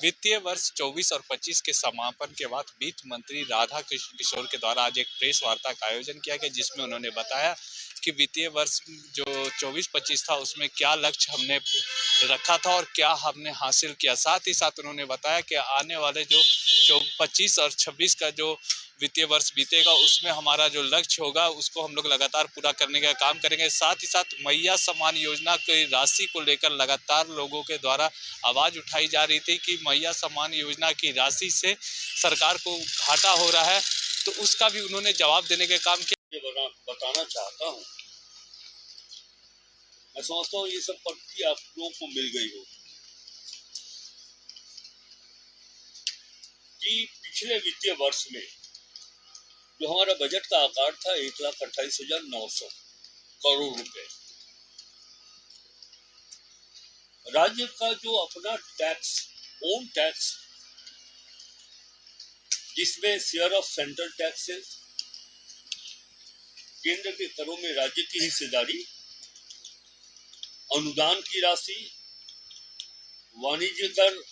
वित्तीय वर्ष 24 और 25 के समापन के बाद वित्त मंत्री राधा कृष्ण किशोर के द्वारा आज एक प्रेस वार्ता का आयोजन किया गया, जिसमें उन्होंने बताया कि वित्तीय वर्ष जो 24-25 था उसमें क्या लक्ष्य हमने रखा था और क्या हमने हासिल किया। साथ ही साथ उन्होंने बताया कि आने वाले जो 25 और 26 का जो वित्तीय वर्ष बीतेगा उसमें हमारा जो लक्ष्य होगा उसको हम लोग लगातार पूरा करने का काम करेंगे। साथ ही साथ मैया सम्मान योजना की राशि को लेकर लगातार लोगों के द्वारा आवाज उठाई जा रही थी कि मैया सम्मान योजना की राशि से सरकार को घाटा हो रहा है, तो उसका भी उन्होंने जवाब देने का काम किया। बताना चाहता हूँ, मैं समझता हूँ ये सब पत्ती आप लोगों को मिल गई हो कि पिछले वित्तीय वर्ष में जो हमारा बजट का आकार था 1,28,900 करोड़ रुपए, राज्य का जो अपना टैक्स, ओन टैक्स, जिसमें शेयर ऑफ सेंट्रल टैक्सेस, केंद्र के करों में राज्य की हिस्सेदारी, अनुदान की राशि, वाणिज्य कर,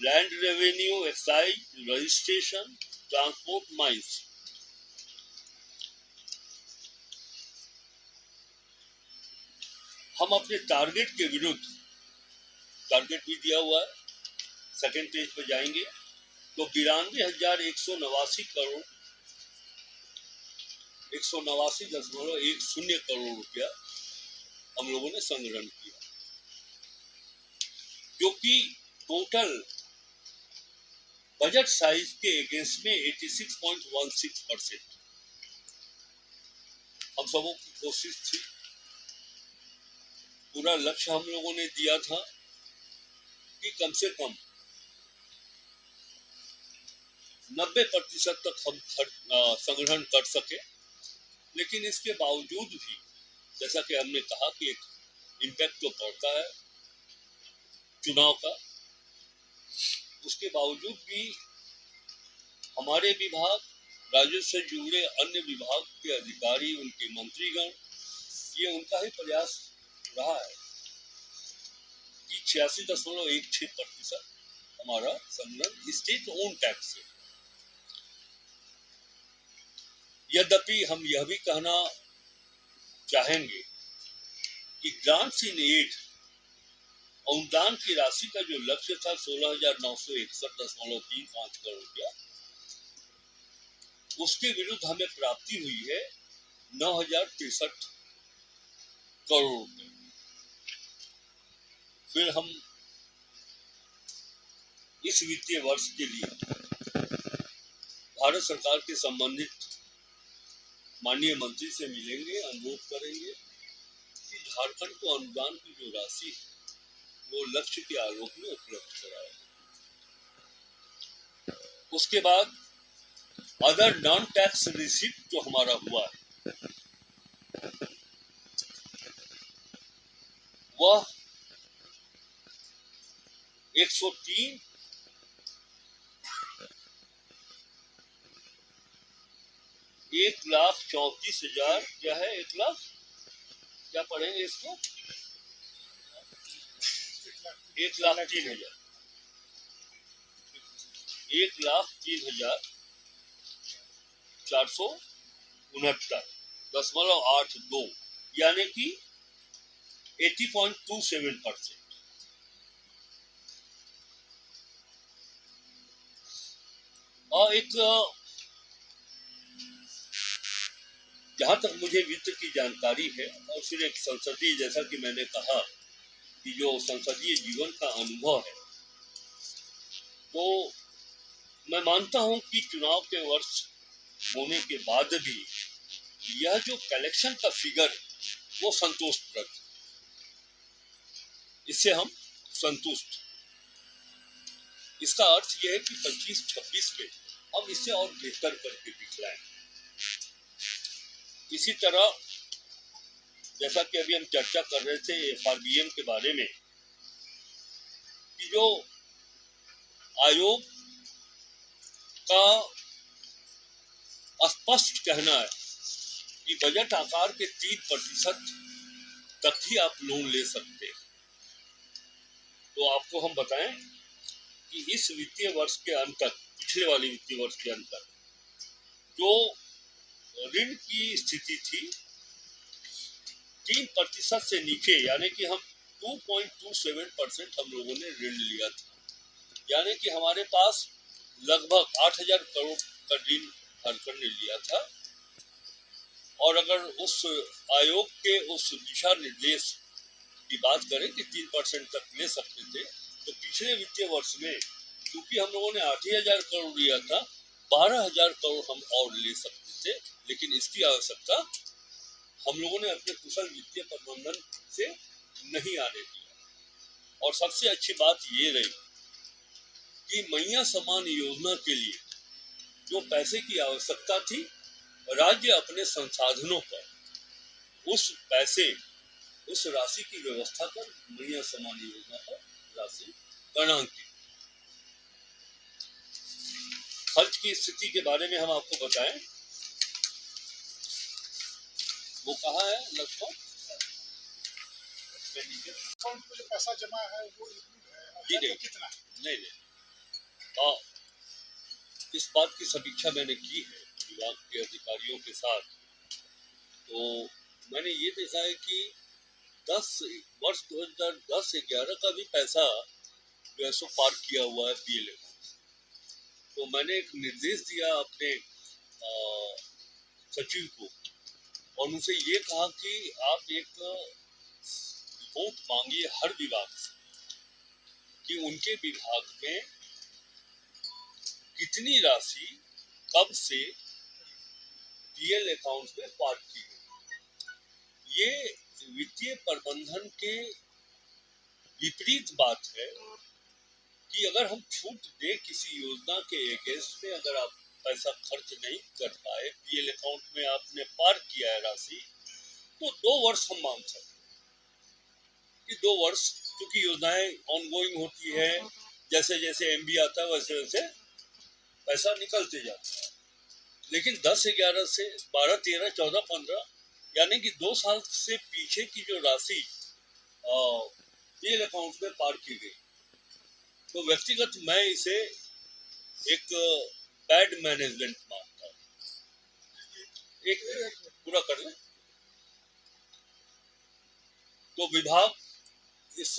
land revenue, excise, registration, transport, mines, हम अपने टारगेट के विरुद्ध, टारगेट भी दिया हुआ है, सेकेंड पेज पर जाएंगे तो 92,189 करोड़ 189.10 करोड़ रुपया हम लोगों ने संग्रहण किया, जो कि टोटल बजट साइज के अगेंस्ट में 86.16%। हम सबों की कोशिश थी, पूरा लक्ष्य हम लोगों ने दिया था कि कम से कम 90% तक हम संग्रहण कर सके, लेकिन इसके बावजूद भी जैसा कि हमने कहा कि एक इम्पैक्ट तो पड़ता है चुनाव का, उसके बावजूद भी हमारे विभाग, राज्य से जुड़े अन्य विभाग के अधिकारी, उनके मंत्रीगण, ये उनका ही प्रयास रहा है कि 86.16% हमारा संग्रहण स्टेट ओन टैक्स है। यद्यपि हम यह भी कहना चाहेंगे कि ग्रांट्स इन एड, अनुदान की राशि का जो लक्ष्य था 16,961.35 करोड़ रुपया, उसके विरुद्ध हमें प्राप्ति हुई है 9,063 करोड़ रुपए। फिर हम इस वित्तीय वर्ष के लिए भारत सरकार के संबंधित माननीय मंत्री से मिलेंगे, अनुरोध करेंगे कि झारखंड को अनुदान की जो राशि है वो लक्ष्य के आलोक में उपलब्ध कराए। उसके बाद अदर नॉन टैक्स रिसीट जो हमारा हुआ है वह 103 1,34,000 क्या है, 1 लाख क्या पढ़ेंगे इसको, 1,03,000 1,03,469.82 यानी कि 80.27%। और एक जहां तक मुझे वित्त की जानकारी है और फिर एक संसदीय, जैसा कि मैंने कहा कि जो संसदीय जीवन का अनुभव है, तो मैं मानता हूं कि चुनाव के वर्ष होने के बाद भी यह जो कलेक्शन का फिगर वो संतोषप्रद, इससे हम संतुष्ट। इसका अर्थ यह है कि 25-26 में हम इससे और बेहतर करके दिखलाएं। इसी तरह जैसा कि अभी हम चर्चा कर रहे थे FRBM के बारे में, कि जो आयोग का स्पष्ट कहना है कि बजट आकार के 3% तक ही आप लोन ले सकते हैं, तो आपको हम बताएं कि इस वित्तीय वर्ष के अंत तक, पिछले वाले वित्तीय वर्ष के अंत तक जो ऋण की स्थिति थी 3% से नीचे, यानी कि हम 2.27% हम लोगों ने ऋण लिया था, यानी कि हमारे पास लगभग 8,000 करोड़ का ऋण हरकर ने लिया था। और अगर उस आयोग के उस दिशा निर्देश की बात करें कि 3% तक ले सकते थे, तो पिछले वित्तीय वर्ष में क्योंकि हम लोगों ने 8,000 करोड़ लिया था, 12,000 करोड़ हम और ले सकते थे, लेकिन इसकी आवश्यकता हम लोगों ने अपने कुशल वित्तीय प्रबंधन से नहीं आने दिया। और सबसे अच्छी बात ये रही कि मैया समान योजना के लिए जो पैसे की आवश्यकता थी, राज्य अपने संसाधनों पर उस राशि की व्यवस्था कर मैया समान योजना पर राशि गणांकित। खर्च की स्थिति के बारे में हम आपको बताएं, वो कहाँ है लगभग अकाउंट में जो पैसा जमा है वो नहीं, कितना? नहीं। इस बात की समीक्षा मैंने की है विभाग के अधिकारियों के साथ, तो मैंने ये देखा है कि वर्ष 2010-11 का भी पैसा जो है सो पार किया हुआ है पीएलए। तो मैंने एक निर्देश दिया अपने सचिव को और उनसे ये कहा कि आप एक रिपोर्ट मांगिए हर विभाग से कि उनके विभाग में कितनी राशि कब से पीएल अकाउंट में पार की गई। ये वित्तीय प्रबंधन के विपरीत बात है कि अगर हम छूट दे किसी योजना के अगेंस्ट में, अगर आप पैसा खर्च नहीं कर पाए, पीएल अकाउंट में आपने पार किया है राशि, तो 2 वर्ष हम मान सकते कि 2 वर्ष, क्योंकि योजनाएं ऑनगोइंग होती है, जैसे जैसे एमबी आता है वैसे वैसे पैसा निकलते जाता है। लेकिन 10-11 से 12-13, 14-15 यानी कि 2 साल से पीछे की जो राशि पीएल अकाउंट में पार की गई, तो व्यक्तिगत मैं इसे एक बैड मैनेजमेंट मानता हूँ। एक पूरा कर ले तो विभाग इस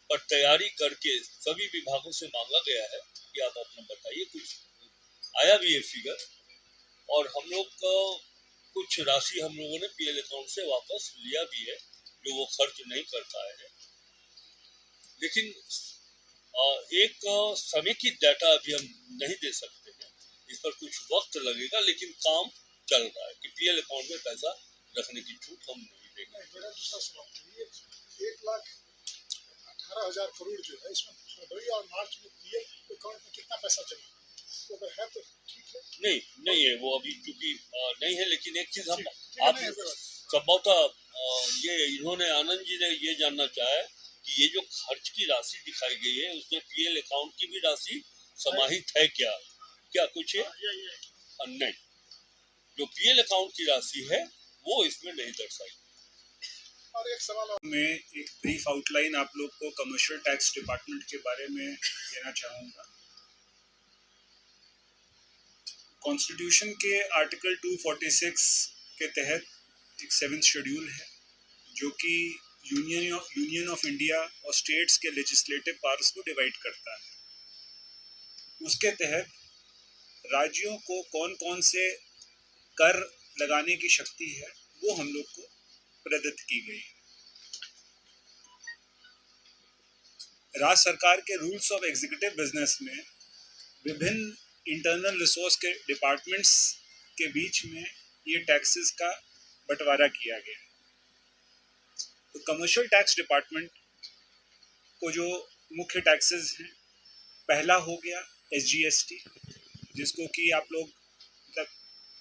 पर तैयारी करके सभी विभागों से मांगा गया है कि आप अपना बताइए। कुछ आया भी है फिगर, और हम लोग का कुछ राशि हम लोगों ने पीएल अकाउंट से वापस लिया भी है जो वो खर्च नहीं कर पाए हैं। लेकिन एक समेकित डाटा अभी हम नहीं दे सकते हैं, इस पर कुछ वक्त लगेगा, लेकिन काम चल रहा है कि पीएल अकाउंट में पैसा रखने की छूट हम नहीं देंगे। मेरा दूसरा सवाल है, 1,18,000 करोड़ जो है, इसमें फरवरी और मार्च में पीएल अकाउंट में कितना पैसा जमा तो अगर है तो ठीक है। नहीं है वो अभी, क्योंकि नहीं है। लेकिन एक चीज हम आप संभवतः ये इन्होंने आनंद जी ने ये जानना चाहा कि ये जो खर्च की राशि दिखाई गई है उसमें पीएल अकाउंट की भी राशि समाहित है क्या कुछ है? नहीं, जो पीएल अकाउंट की राशि है वो इसमें नहीं दर्शाई। और एक सवाल मैं एक ब्रीफ आउटलाइन आप लोग को कमर्शियल टैक्स डिपार्टमेंट के बारे में देना चाहूँगा। कॉन्स्टिट्यूशन के आर्टिकल 246 के तहत एक 7th शेड्यूल है जो कि यूनियन ऑफ इंडिया और स्टेट्स के लेजिस्लेटिव पावर्स को डिवाइड करता है। उसके तहत राज्यों को कौन कौन से कर लगाने की शक्ति है वो हम लोग को प्रदत्त की गई है। राज्य सरकार के रूल्स ऑफ एग्जीक्यूटिव बिजनेस में विभिन्न इंटरनल रिसोर्स के डिपार्टमेंट्स के बीच में ये टैक्सेस का बंटवारा किया गया है। तो कमर्शियल टैक्स डिपार्टमेंट को जो मुख्य टैक्सेस हैं, पहला हो गया SGST, जिसको कि आप लोग मतलब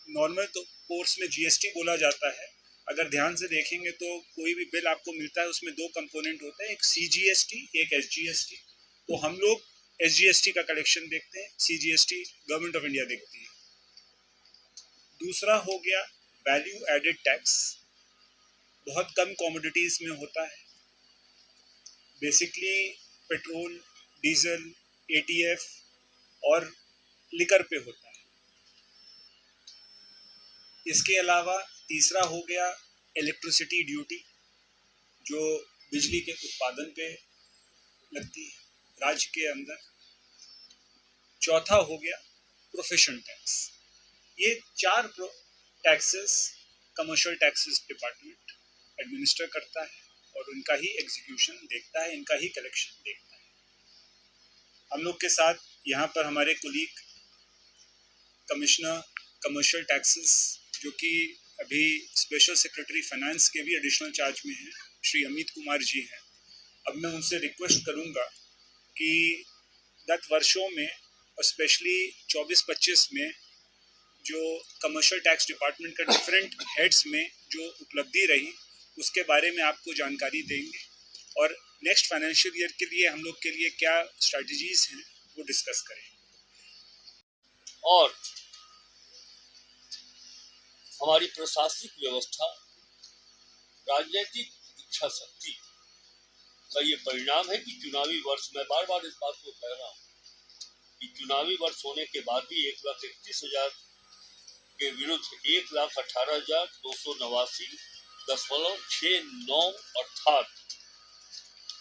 नॉर्मल तो कोर्स में GST बोला जाता है। अगर ध्यान से देखेंगे तो कोई भी बिल आपको मिलता है उसमें 2 कंपोनेंट होते हैं, एक CGST, एक SGST। तो हम लोग SGST का कलेक्शन देखते हैं, CGST गवर्नमेंट ऑफ इंडिया देखती है। दूसरा हो गया वैल्यू एडेड टैक्स, बहुत कम कमोडिटीज़ में होता है। बेसिकली पेट्रोल, डीजल, एटीएफ और लिकर पे होता है। इसके अलावा तीसरा हो गया इलेक्ट्रिसिटी ड्यूटी, जो बिजली के उत्पादन पे लगती है राज्य के अंदर। चौथा हो गया प्रोफेशन टैक्स। ये 4 taxes commercial taxes department administer करता है और उनका ही एग्जीक्यूशन देखता है, इनका ही कलेक्शन देखता है। हम लोग के साथ यहाँ पर हमारे कोलीग कमिश्नर कमर्शियल टैक्सेस, जो कि अभी स्पेशल सेक्रेटरी फाइनेंस के भी एडिशनल चार्ज में हैं, श्री अमित कुमार जी हैं। अब मैं उनसे रिक्वेस्ट करूँगा कि गत वर्षों में और स्पेशली 24-25 में जो कमर्शियल टैक्स डिपार्टमेंट का डिफरेंट हेड्स में जो उपलब्धि रही, उसके बारे में आपको जानकारी देंगे और नेक्स्ट फाइनेंशियल ईयर के लिए हम लोग के लिए क्या स्ट्रैटेजीज हैं वो डिस्कस करेंगे। और हमारी प्रशासनिक व्यवस्था, राजनीतिक इच्छा शक्ति का ये परिणाम है कि चुनावी वर्ष, मैं बार बार इस बात को कह रहा हूँ कि चुनावी वर्ष होने के बाद भी 1,31,000 के विरुद्ध 1,18,289.69 अर्थात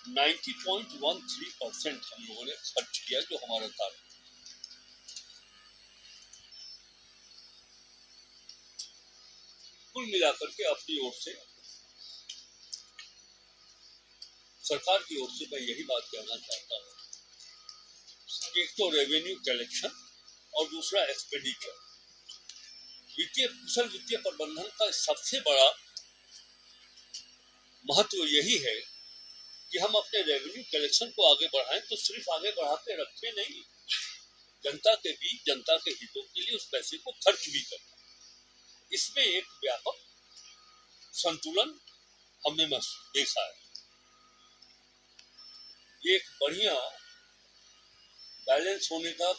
90.13% हम लोगों ने खर्च किया, जो हमारा टारगेट। कुल मिलाकर के अपनी ओर से, सरकार की ओर से मैं यही बात कहना चाहता हूँ, एक तो रेवेन्यू कलेक्शन और दूसरा एक्सपेंडिचर। कुशल वित्तीय प्रबंधन का सबसे बड़ा महत्व यही है कि हम अपने रेवेन्यू कलेक्शन को आगे बढ़ाएं, तो सिर्फ आगे बढ़ा के रखें नहीं, जनता के बीच, जनता के हितों के लिए उस पैसे को खर्च भी करें। इसमें एक व्यापक संतुलन हमने देखा है। एक बढ़िया बैलेंस होने का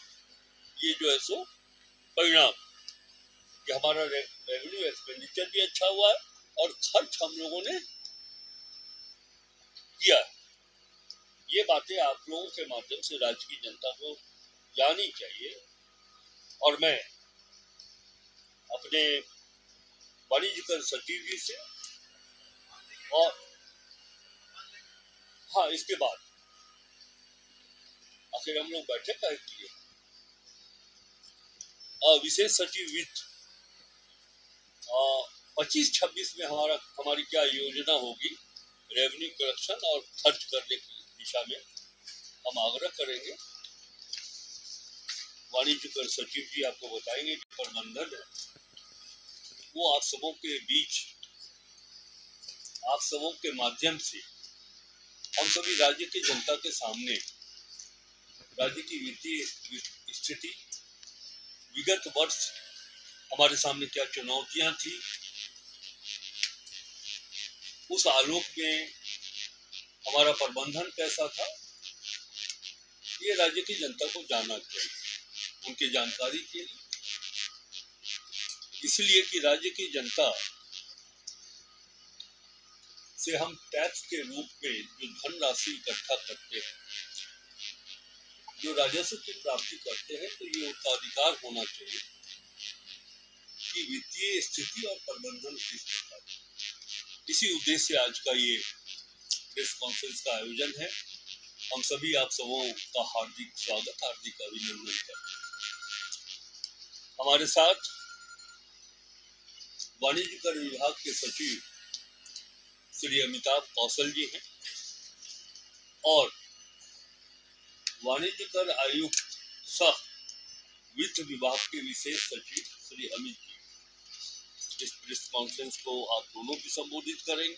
ये जो है सो परिणाम कि हमारा रेवेन्यू एक्सपेंडिचर भी अच्छा हुआ है और खर्च हम लोगों ने किया है। ये बातें आप लोगों के माध्यम से राज्य की जनता को जाननी चाहिए। और मैं अपने वाणिज्य सचिव जी से और हाँ, इसके बाद आखिर हम लोग बैठे काहे के लिए, विशेष सचिव वित्त 25-26 में हमारी क्या योजना होगी रेवेन्यू कलेक्शन और खर्च करने की दिशा में, हम आग्रह करेंगे। वाणिज्य कर सचिव जी आपको बताएंगे कि प्रबंधन है वो आप सबों के बीच, आप सबों के माध्यम से हम सभी राज्य की जनता के सामने राज्य की वित्तीय स्थिति, विगत वर्ष हमारे सामने क्या चुनौतियां थी, उस आलोक में हमारा प्रबंधन कैसा था, ये राज्य की जनता को जानना चाहिए, उनकी जानकारी के लिए। इसलिए कि राज्य की जनता से हम टैक्स के रूप में जो धनराशि इकट्ठा करते हैं, जो राजस्व की प्राप्ति करते हैं, तो ये उनका अधिकार होना चाहिए कि वित्तीय स्थिति और प्रबंधन किस प्रकार। इसी उद्देश्य से आज का ये प्रेस कॉन्फ्रेंस का आयोजन है। हम सभी आप सबों का हार्दिक स्वागत, हार्दिक अभिनंदन करते हैं। हमारे साथ वाणिज्य कर विभाग के सचिव श्री अमिताभ कौशल जी हैं और वाणिज्य कर आयुक्त सह वित्त विभाग के विशेष सचिव श्री अमित जी। इस प्रेस कॉन्फ्रेंस को आप दोनों भी संबोधित करेंगे।